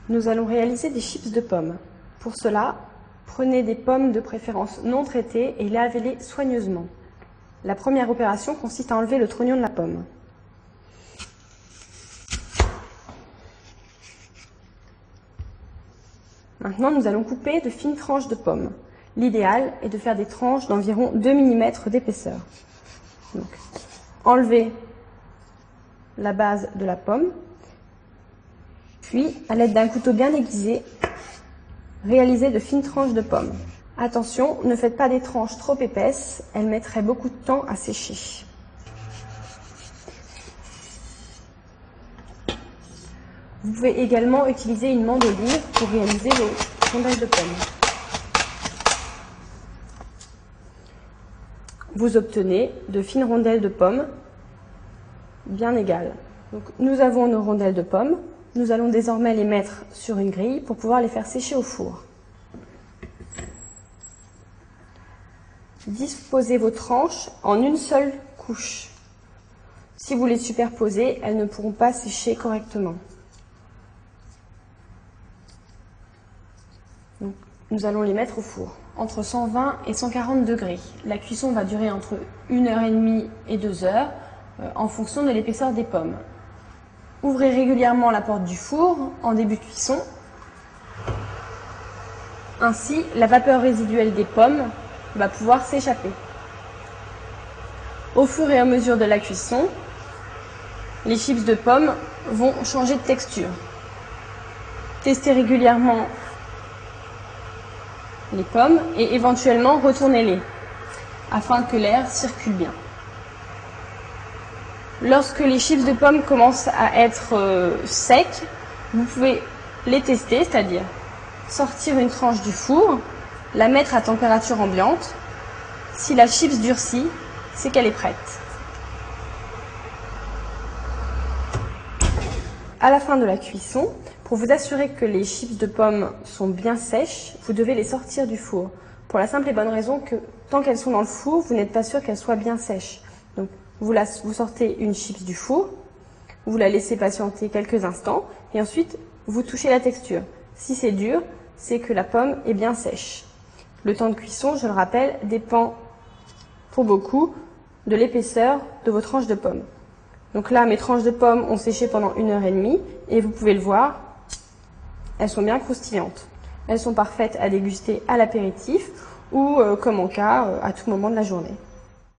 Nous allons réaliser des chips de pommes. Pour cela, prenez des pommes de préférence non traitées et lavez-les soigneusement. La première opération consiste à enlever le trognon de la pomme. Maintenant, nous allons couper de fines tranches de pommes. L'idéal est de faire des tranches d'environ 2 mm d'épaisseur. Donc, enlevez la base de la pomme, puis, à l'aide d'un couteau bien aiguisé, réalisez de fines tranches de pommes. Attention, ne faites pas des tranches trop épaisses, elles mettraient beaucoup de temps à sécher. Vous pouvez également utiliser une mandoline pour réaliser vos rondelles de pommes. Vous obtenez de fines rondelles de pommes bien égales. Donc, nous avons nos rondelles de pommes. Nous allons désormais les mettre sur une grille pour pouvoir les faire sécher au four. Disposez vos tranches en une seule couche. Si vous les superposez, elles ne pourront pas sécher correctement. Donc, nous allons les mettre au four entre 120 et 140 degrés. La cuisson va durer entre 1h30 et 2 heures en fonction de l'épaisseur des pommes. Ouvrez régulièrement la porte du four en début de cuisson. Ainsi, la vapeur résiduelle des pommes va pouvoir s'échapper. Au fur et à mesure de la cuisson, les chips de pommes vont changer de texture. Testez régulièrement les pommes et éventuellement retournez-les afin que l'air circule bien. Lorsque les chips de pommes commencent à être secs, vous pouvez les tester, c'est-à-dire sortir une tranche du four, la mettre à température ambiante. Si la chips durcit, c'est qu'elle est prête. À la fin de la cuisson, pour vous assurer que les chips de pommes sont bien sèches, vous devez les sortir du four. Pour la simple et bonne raison que tant qu'elles sont dans le four, vous n'êtes pas sûr qu'elles soient bien sèches. Donc, vous sortez une chips du four, vous la laissez patienter quelques instants et ensuite vous touchez la texture. Si c'est dur, c'est que la pomme est bien sèche. Le temps de cuisson, je le rappelle, dépend pour beaucoup de l'épaisseur de vos tranches de pommes. Donc là, mes tranches de pommes ont séché pendant 1h30 et vous pouvez le voir, elles sont bien croustillantes. Elles sont parfaites à déguster à l'apéritif ou, comme en cas, à tout moment de la journée.